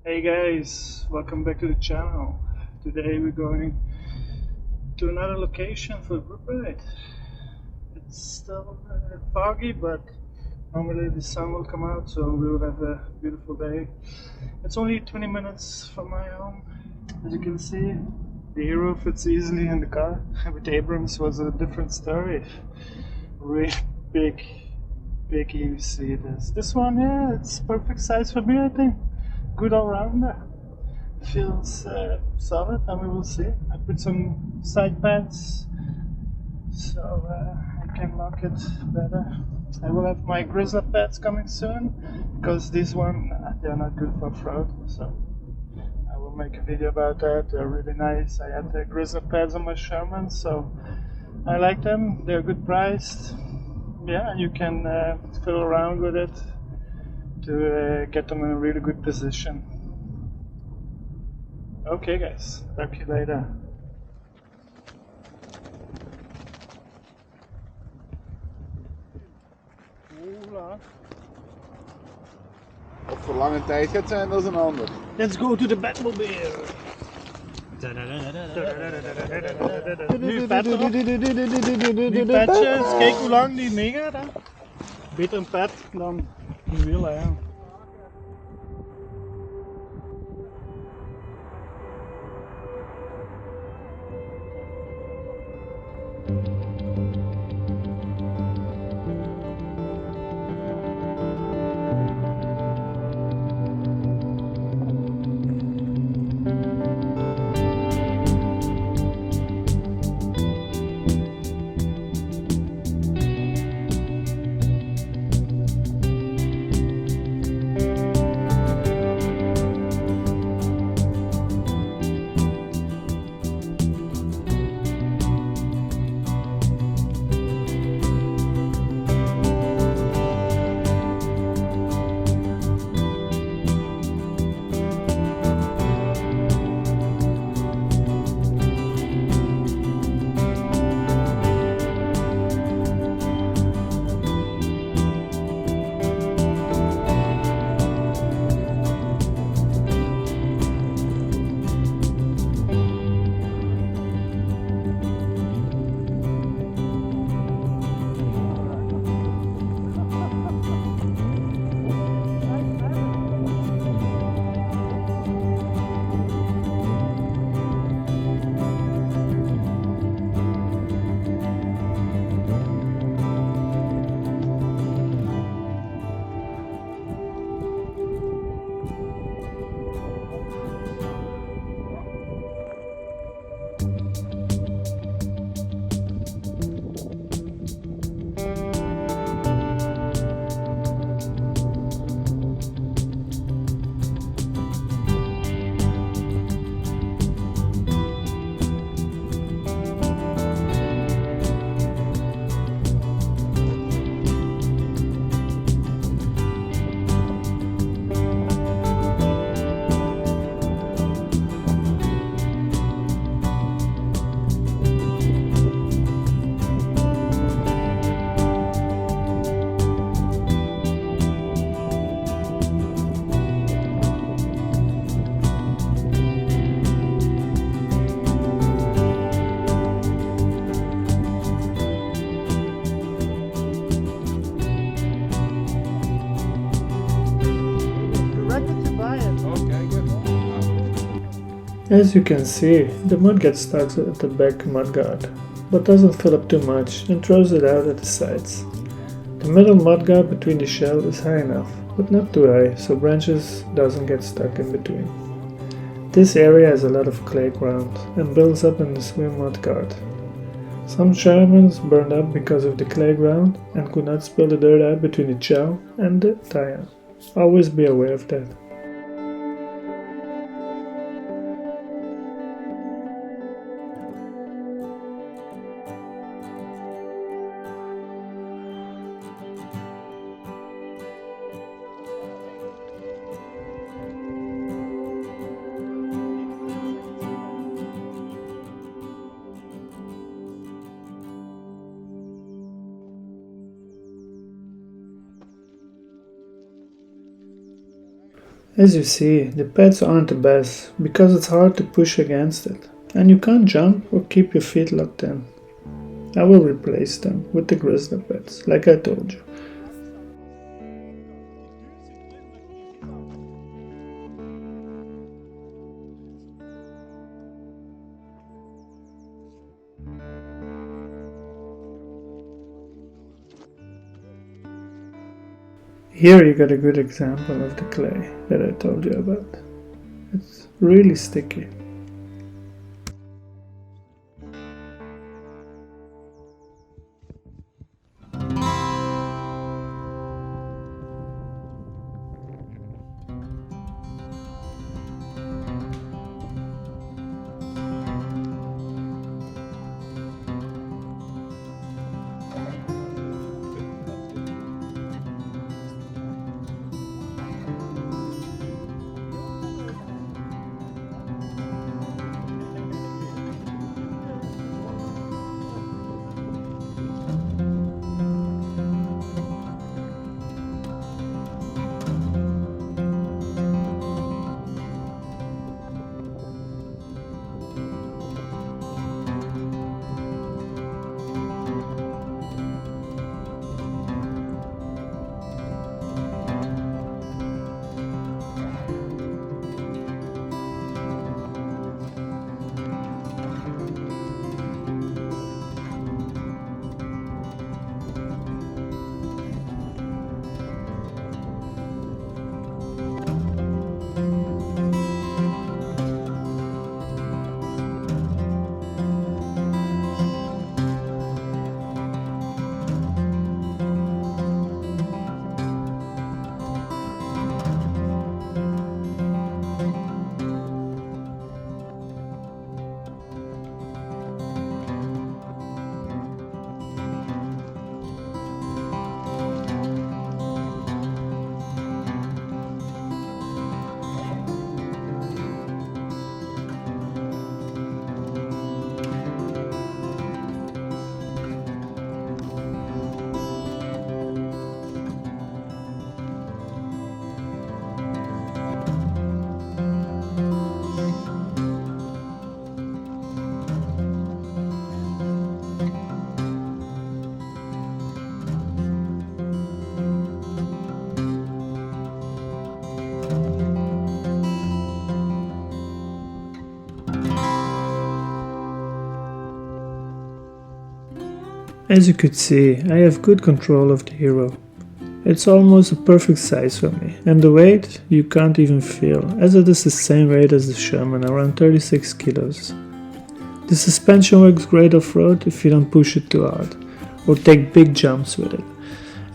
Hey guys, welcome back to the channel. Today we're going to another location for a group ride. It's still foggy, but normally the sun will come out, so we will have a beautiful day. It's only 20 minutes from my home. As you can see, the hero fits easily in the car. With Abrams was a different story. Really big EV seat. This one, yeah, it's perfect size for me, I think. Good all rounder. Feels solid, and we will see. I put some side pads so I can lock it better. I will have my grizzly pads coming soon because these one they're not good for off-road, so I will make a video about that. They're really nice. I had the grizzly pads on my Sherman, so I like them. They're good priced. Yeah, and you can fiddle around with it to get them in a really good position. Okay guys, talk to you later. Of voor lange tijd gaat zijn, dat is een ander. Let's go to the Batmobile. Nu pet erop. Nu petjes. Kijk hoe lang die meegaat. Hè. Beter een pet dan een wiel. Hè. As you can see, the mud gets stuck at the back mudguard, but doesn't fill up too much and throws it out at the sides. The middle mudguard between the shell is high enough, but not too high, so branches doesn't get stuck in between. This area has a lot of clay ground and builds up in the swim mudguard. Some Shermans burned up because of the clay ground and could not spill the dirt out between the chow and the tire. Always be aware of that. As you see, the pads aren't the best because it's hard to push against it, and you can't jump or keep your feet locked in. I will replace them with the grizzly pads, like I told you. Here you got a good example of the clay that I told you about. It's really sticky. As you could see, I have good control of the Hero. It's almost a perfect size for me, and the weight you can't even feel, as it is the same weight as the Sherman, around 36 kilos. The suspension works great off-road if you don't push it too hard, or take big jumps with it.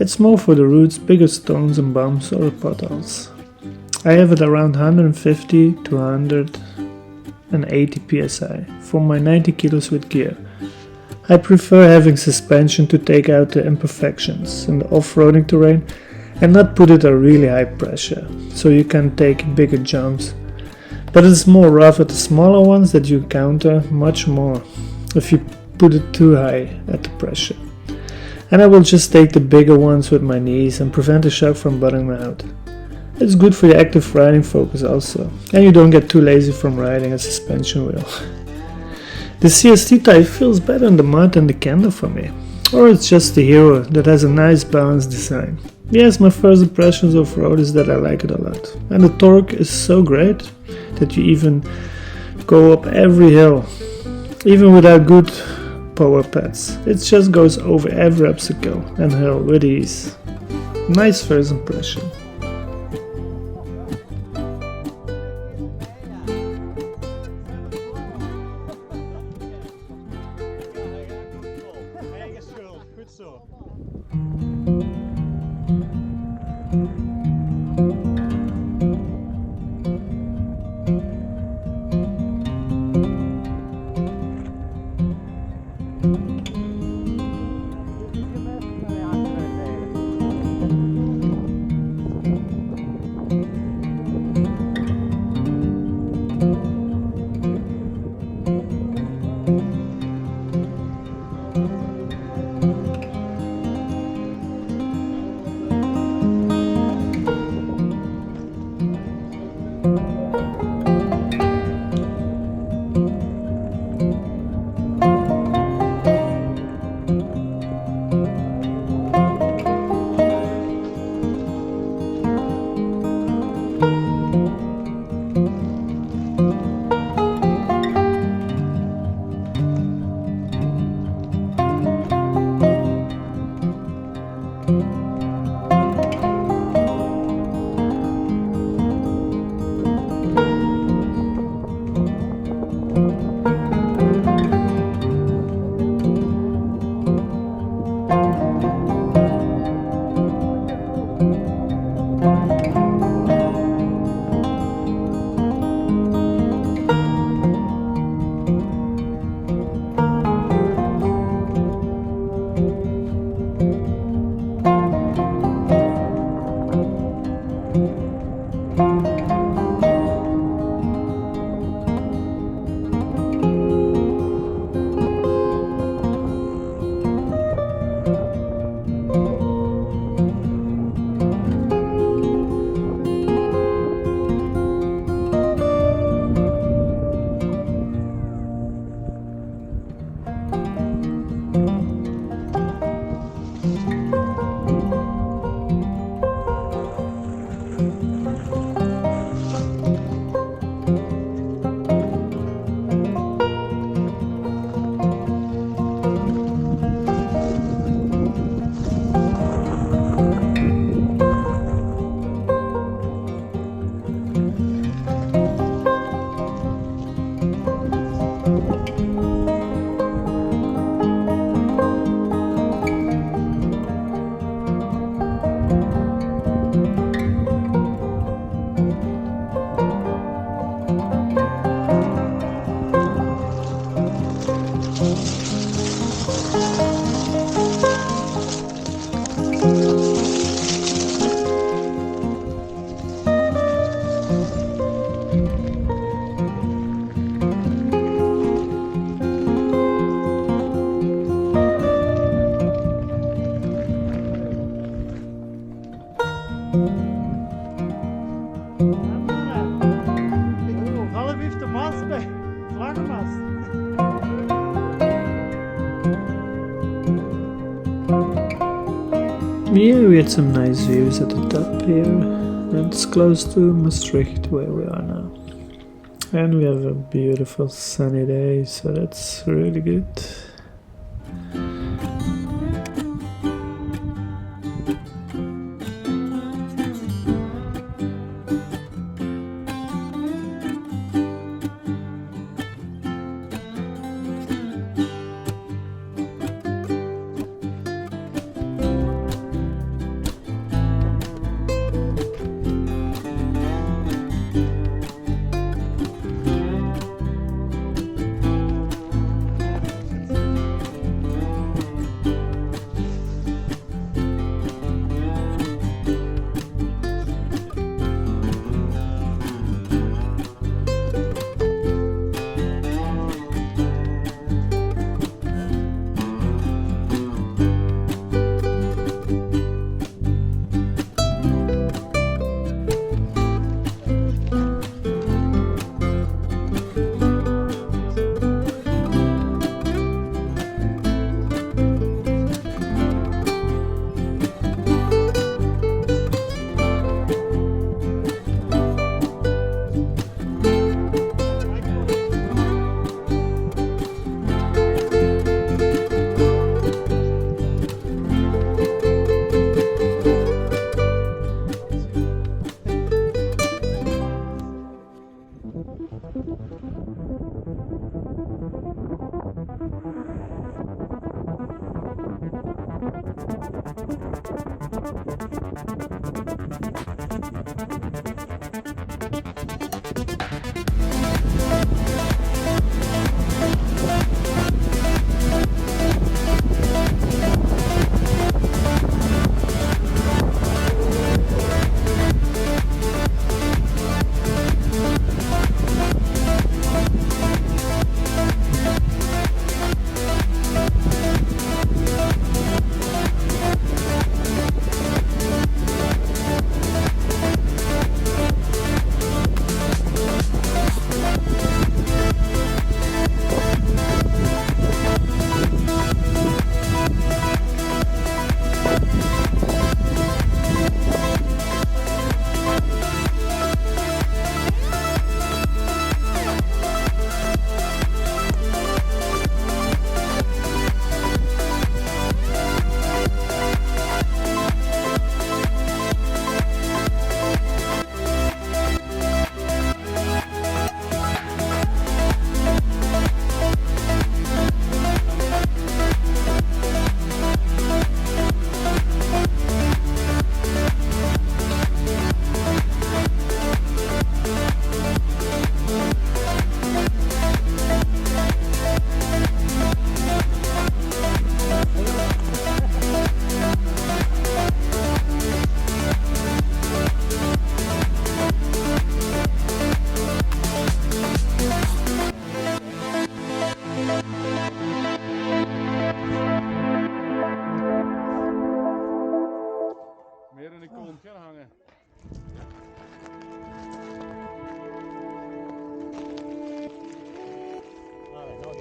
It's more for the roots, bigger stones and bumps or potholes. I have it around 150 to 180 psi for my 90 kilos with gear. I prefer having suspension to take out the imperfections in the off-roading terrain and not put it at really high pressure, so you can take bigger jumps. But it's more rough at the smaller ones that you encounter much more if you put it too high at the pressure. And I will just take the bigger ones with my knees and prevent the shock from bottoming out. It's good for your active riding focus also, and you don't get too lazy from riding a suspension wheel. The CST type feels better in the mud than the Kendo for me, or it's just the Hero that has a nice balanced design. Yes, my first impressions of road is that I like it a lot, and the torque is so great that you even go up every hill, even without good power pads. It just goes over every obstacle and hill with ease. Nice first impression. Goed zo. Yeah, we had some nice views at the top here, and it's close to Maastricht where we are now. And we have a beautiful sunny day, so that's really good.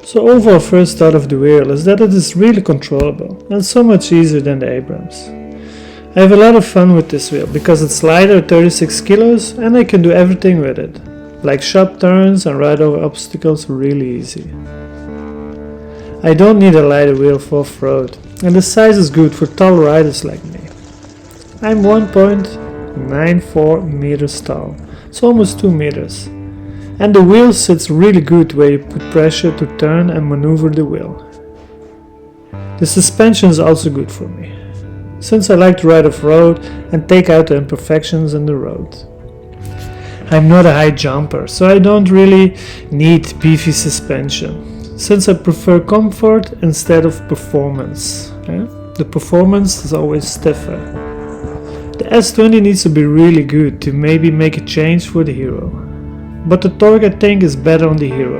So overall first thought of the wheel is that it is really controllable and so much easier than the Abrams. I have a lot of fun with this wheel because it's lighter, 36 kilos, and I can do everything with it, like sharp turns and ride over obstacles really easy. I don't need a lighter wheel for off-road, and the size is good for tall riders like me. I'm 1.94 meters tall, so almost 2 meters. And the wheel sits really good where you put pressure to turn and maneuver the wheel. The suspension is also good for me, since I like to ride off-road and take out the imperfections in the road. I'm not a high jumper, so I don't really need beefy suspension, since I prefer comfort instead of performance. The performance is always stiffer. The S20 needs to be really good to maybe make a change for the Hero. But the torque I think is better on the Hero.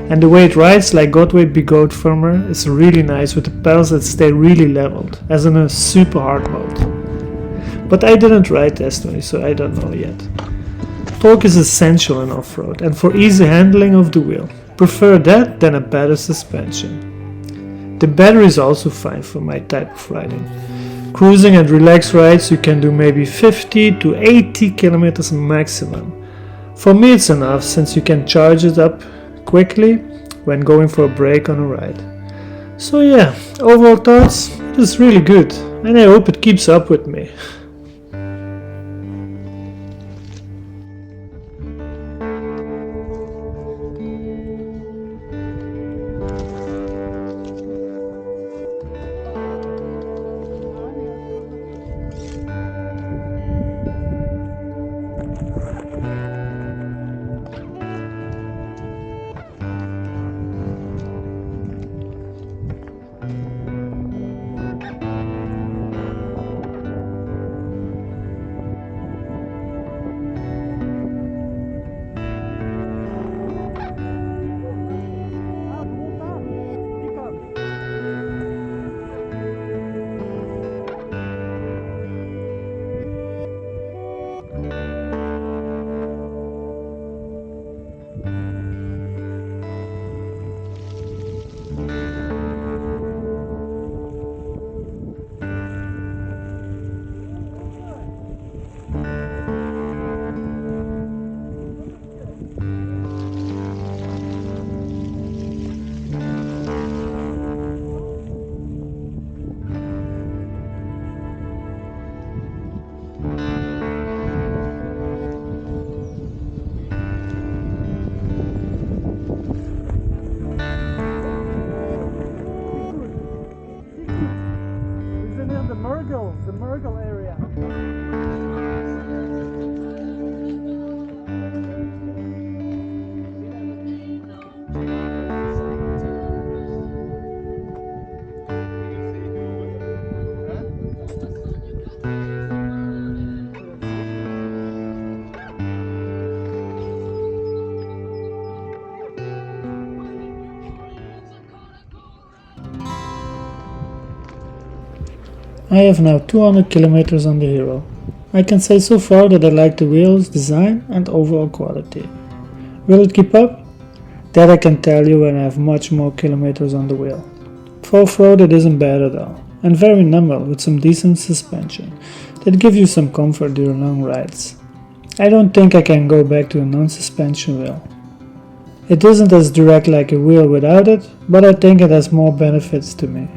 And the way it rides like Godway Begode firmware is really nice with the pedals that stay really leveled, as in a super hard mode. But I didn't ride the S20, so I don't know yet. Torque is essential in off-road and for easy handling of the wheel. Prefer that than a better suspension. The battery is also fine for my type of riding. Cruising and relaxed rides you can do maybe 50 to 80 kilometers maximum. For me it's enough since you can charge it up quickly when going for a break on a ride. So yeah, overall thoughts, it is really good and I hope it keeps up with me. The Murgle area. I have now 200 kilometers on the Hero. I can say so far that I like the wheels, design and overall quality. Will it keep up? That I can tell you when I have much more kilometers on the wheel. For off-road it isn't bad at all, and very nimble with some decent suspension that give you some comfort during long rides. I don't think I can go back to a non-suspension wheel. It isn't as direct like a wheel without it, but I think it has more benefits to me.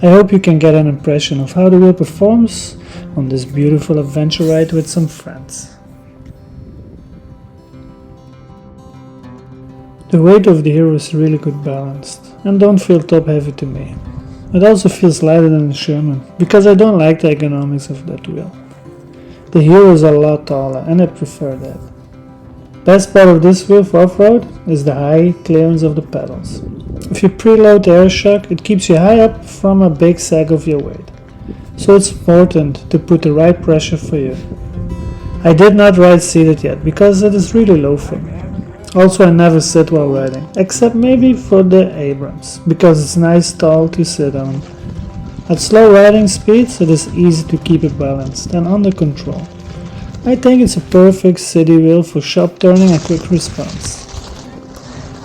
I hope you can get an impression of how the wheel performs on this beautiful adventure ride with some friends. The weight of the Hero is really good balanced and don't feel top heavy to me. It also feels lighter than the Sherman because I don't like the ergonomics of that wheel. The Hero is a lot taller and I prefer that. Best part of this wheel for off-road is the high clearance of the pedals. If you preload the air shock, it keeps you high up from a big sag of your weight. So it's important to put the right pressure for you. I did not ride seated yet because it is really low for me. Also I never sit while riding, except maybe for the Abrams, because it's nice tall to sit on. At slow riding speeds it is easy to keep it balanced and under control. I think it's a perfect city wheel for sharp turning and quick response.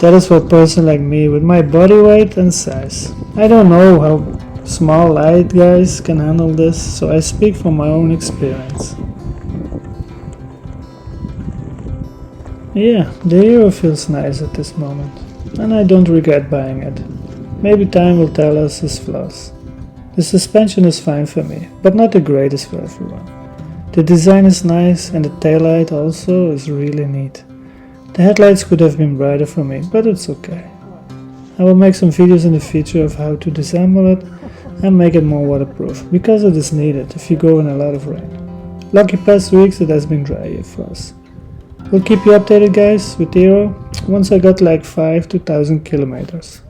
That is for a person like me with my body weight and size. I don't know how small light guys can handle this, so I speak from my own experience. Yeah, the Hero feels nice at this moment, and I don't regret buying it. Maybe time will tell us his flaws. The suspension is fine for me, but not the greatest for everyone. The design is nice and the taillight also is really neat. The headlights could have been brighter for me, but it's okay. I will make some videos in the future of how to disassemble it and make it more waterproof, because it is needed if you go in a lot of rain. Lucky past weeks it has been dry here for us. We'll keep you updated guys with Hero once I got like 5 to 1000 kilometers.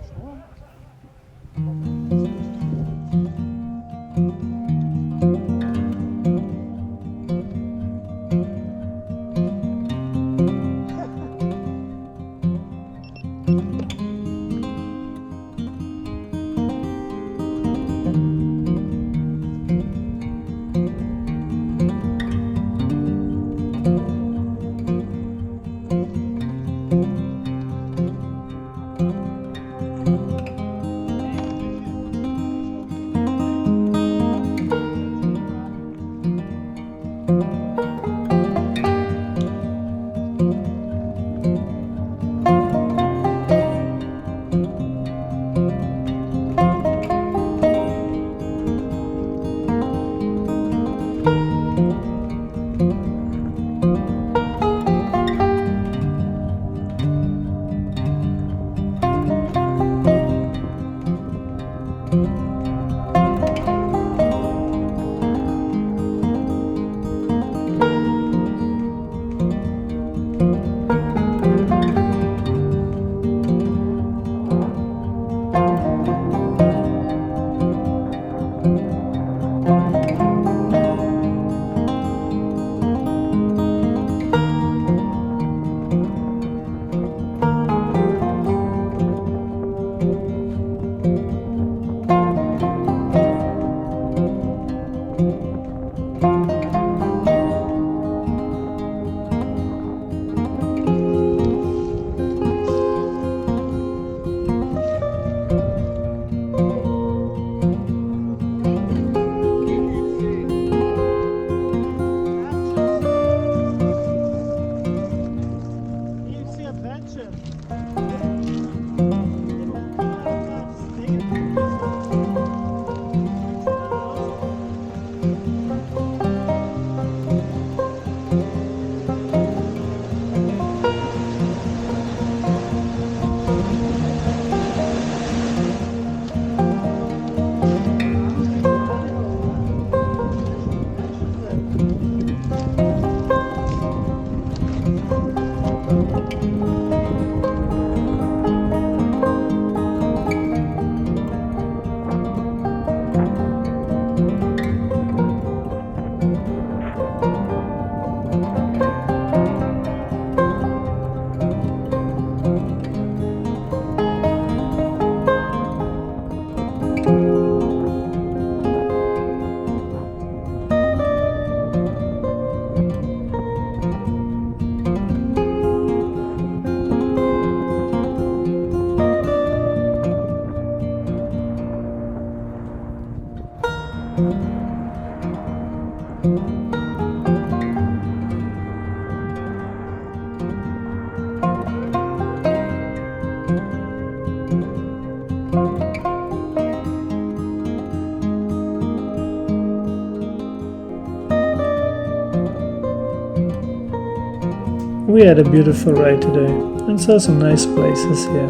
We had a beautiful ride today and saw some nice places here.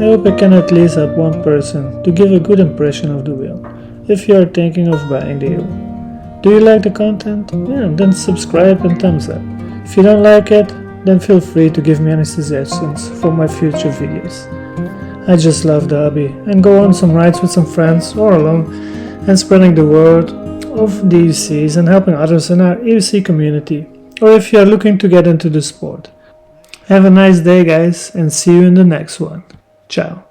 I hope I can at least help one person to give a good impression of the wheel, if you are thinking of buying the wheel. Do you like the content? Yeah, then subscribe and thumbs up. If you don't like it, then feel free to give me any suggestions for my future videos. I just love the hobby and go on some rides with some friends or alone and spreading the word of the EUCs and helping others in our EUC community, or if you are looking to get into the sport. Have a nice day guys and see you in the next one. Ciao.